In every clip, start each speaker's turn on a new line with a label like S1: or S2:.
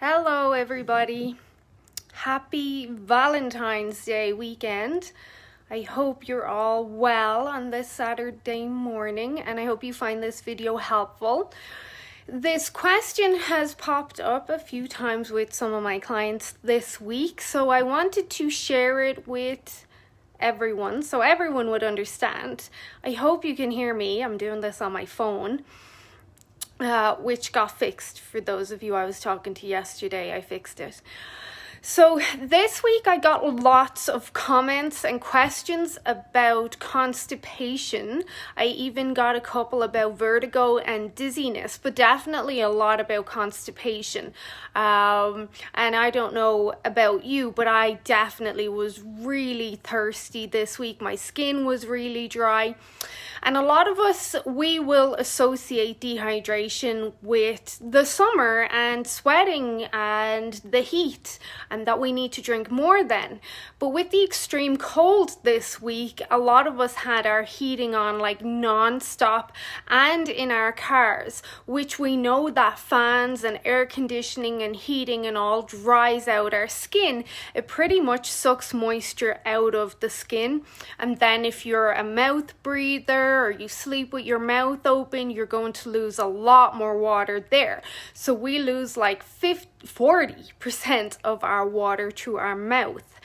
S1: Hello everybody. Happy Valentine's Day weekend. I hope you're all well on this Saturday morning and I hope you find this video helpful. This question has popped up a few times with some of my clients this week, so I wanted to share it with everyone so everyone would understand. I hope you can hear me. I'm doing this on my phone. Which got fixed for those of you I was talking to yesterday. I fixed it. So this week I got lots of comments and questions about constipation. I even got a couple about vertigo and dizziness, but definitely a lot about constipation. And I don't know about you, but I definitely was really thirsty this week. My skin was really dry. And a lot of us, we will associate dehydration with the summer and sweating and the heat, and that we need to drink more then. But with the extreme cold this week, a lot of us had our heating on like non-stop and in our cars, which we know that fans and air conditioning and heating and all dries out our skin. It pretty much sucks moisture out of the skin. And then if you're a mouth breather or you sleep with your mouth open, you're going to lose a lot more water there. So we lose like 40% of our water through our mouth.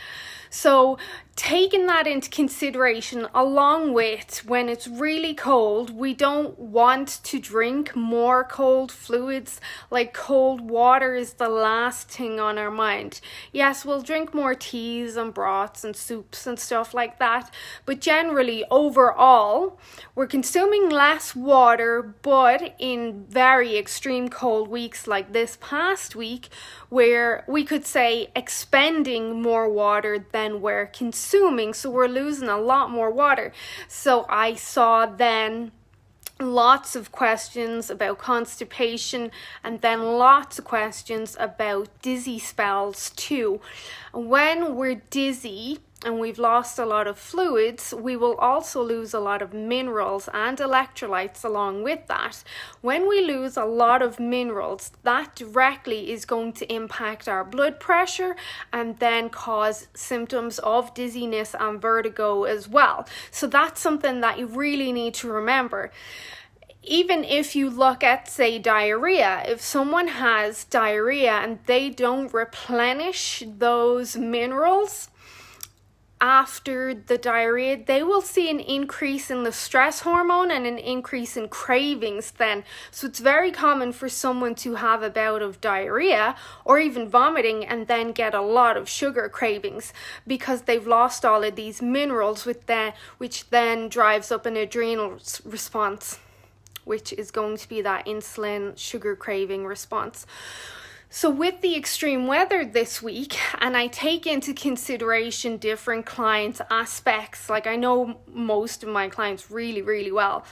S1: So taking that into consideration, along with when it's really cold, we don't want to drink more cold fluids. Like cold water is the last thing on our mind. Yes, we'll drink more teas and broths and soups and stuff like that, but generally overall we're consuming less water. But in very extreme cold weeks like this past week, where we could say expending more water than we're consuming, so we're losing a lot more water. So I saw then lots of questions about constipation and then lots of questions about dizzy spells too. When we're dizzy and we've lost a lot of fluids, we will also lose a lot of minerals and electrolytes along with that. When we lose a lot of minerals, that directly is going to impact our blood pressure and then cause symptoms of dizziness and vertigo as well. So that's something that you really need to remember. Even if you look at, say, diarrhea, if someone has diarrhea and they don't replenish those minerals after the diarrhea, they will see an increase in the stress hormone and an increase in cravings then. So it's very common for someone to have a bout of diarrhea or even vomiting and then get a lot of sugar cravings because they've lost all of these minerals which then drives up an adrenal response, which is going to be that insulin sugar craving response. So with the extreme weather this week, and I take into consideration different clients' aspects, like I know most of my clients really, really well.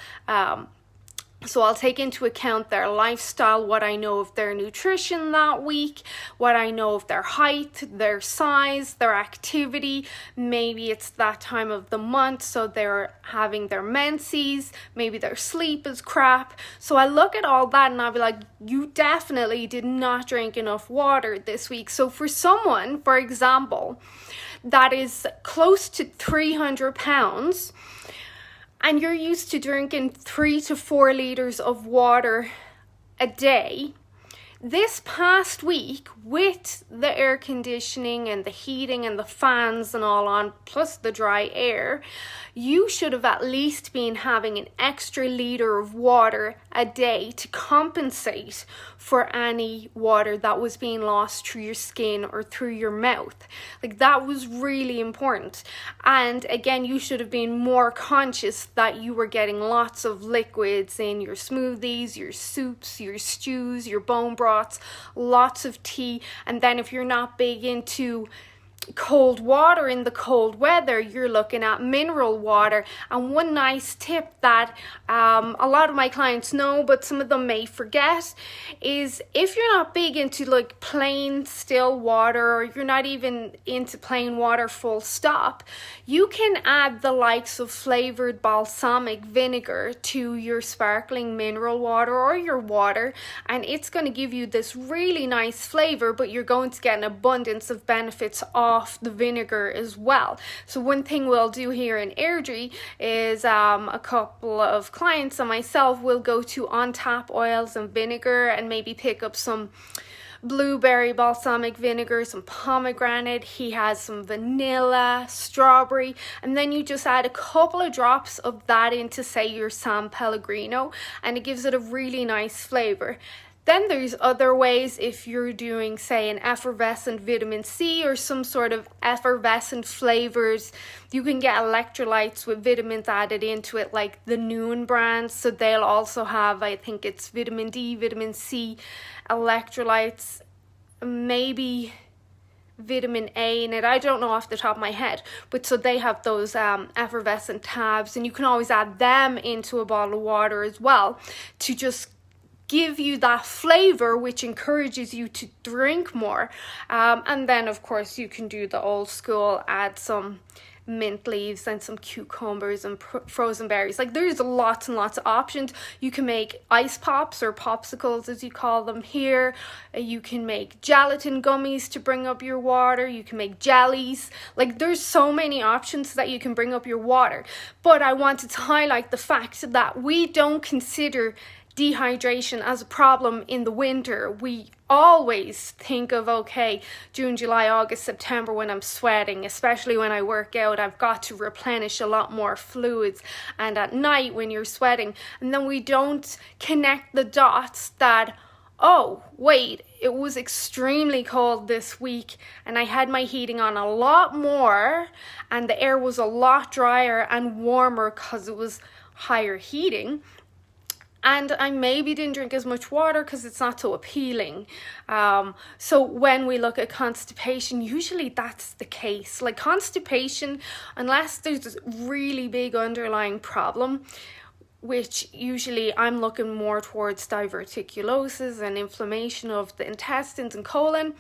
S1: So I'll take into account their lifestyle, what I know of their nutrition that week, what I know of their height, their size, their activity. Maybe it's that time of the month, so they're having their menses, maybe their sleep is crap. So I look at all that and I'll be like, you definitely did not drink enough water this week. So for someone, for example, that is close to 300 pounds, and you're used to drinking 3 to 4 liters of water a day, this past week with the air conditioning and the heating and the fans and all on, plus the dry air, you should have at least been having an extra liter of water a day to compensate for any water that was being lost through your skin or through your mouth. Like that was really important. And again, you should have been more conscious that you were getting lots of liquids in your smoothies, your soups, your stews, your bone broths, lots of tea. And then if you're not big into cold water in the cold weather, you're looking at mineral water. And one nice tip that a lot of my clients know, but some of them may forget, is if you're not big into like plain still water, or you're not even into plain water full stop, you can add the likes of flavored balsamic vinegar to your sparkling mineral water or your water, and it's going to give you this really nice flavor, but you're going to get an abundance of benefits off the vinegar as well. So one thing we'll do here in Airdrie is a couple of clients and myself will go to On Tap oils and vinegar and maybe pick up some blueberry balsamic vinegar, some pomegranate. He has some vanilla, strawberry, and then you just add a couple of drops of that into, say, your San Pellegrino, and it gives it a really nice flavor. Then there's other ways. If you're doing, say, an effervescent vitamin C or some sort of effervescent flavors, you can get electrolytes with vitamins added into it, like the Noon brand. So they'll also have, I think it's vitamin D, vitamin C, electrolytes, maybe vitamin A in it. I don't know off the top of my head, but so they have those effervescent tabs, and you can always add them into a bottle of water as well to just give you that flavor, which encourages you to drink more. And then of course you can do the old school, add some mint leaves and some cucumbers and frozen berries. Like, there's lots and lots of options. You can make ice pops, or popsicles as you call them here. You can make gelatin gummies to bring up your water. You can make jellies. Like, there's so many options that you can bring up your water. But I wanted to highlight the fact that we don't consider dehydration as a problem in the winter. We always think of, okay, June, July, August, September, when I'm sweating, especially when I work out, I've got to replenish a lot more fluids, and at night when you're sweating. And then we don't connect the dots that, oh wait, it was extremely cold this week and I had my heating on a lot more and the air was a lot drier and warmer because it was higher heating. And I maybe didn't drink as much water because it's not so appealing. So when we look at constipation, usually that's the case. Like, constipation, unless there's this really big underlying problem, which usually I'm looking more towards diverticulosis and inflammation of the intestines and colon.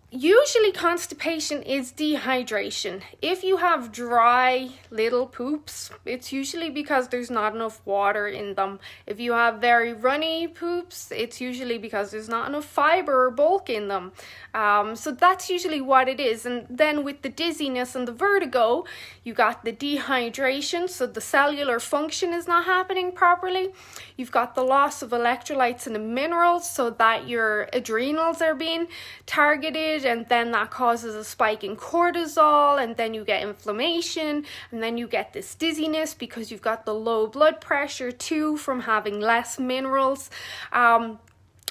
S1: Usually constipation is dehydration. If you have dry little poops, it's usually because there's not enough water in them. If you have very runny poops, it's usually because there's not enough fiber or bulk in them. So that's usually what it is. And then with the dizziness and the vertigo, you got the dehydration, so the cellular function is not happening properly. You've got the loss of electrolytes and the minerals, so that your adrenals are being targeted, and then that causes a spike in cortisol, and then you get inflammation, and then you get this dizziness because you've got the low blood pressure too from having less minerals.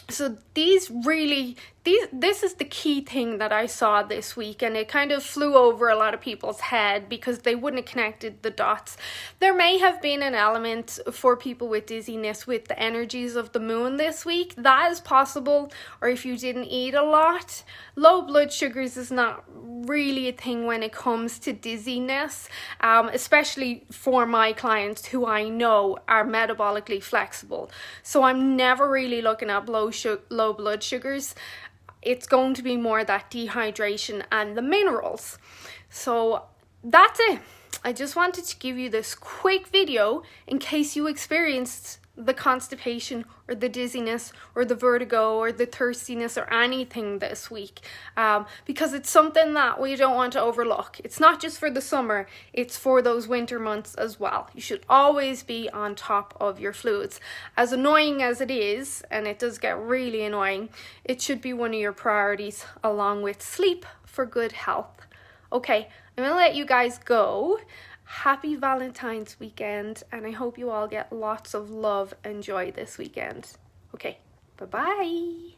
S1: So this is the key thing that I saw this week, and it kind of flew over a lot of people's head because they wouldn't have connected the dots. There may have been an element for people with dizziness with the energies of the moon this week. That is possible, or if you didn't eat a lot. Low blood sugars is not really a thing when it comes to dizziness, especially for my clients who I know are metabolically flexible. So I'm never really looking at low blood sugars. It's going to be more that dehydration and the minerals. So that's it. I just wanted to give you this quick video in case you experienced the constipation or the dizziness or the vertigo or the thirstiness or anything this week, because it's something that we don't want to overlook. It's not just for the summer, it's for those winter months as well. You should always be on top of your fluids. As annoying as it is, and it does get really annoying, it should be one of your priorities along with sleep for good health. Okay, I'm gonna let you guys go. Happy Valentine's weekend, and I hope you all get lots of love and joy this weekend. Okay, bye-bye.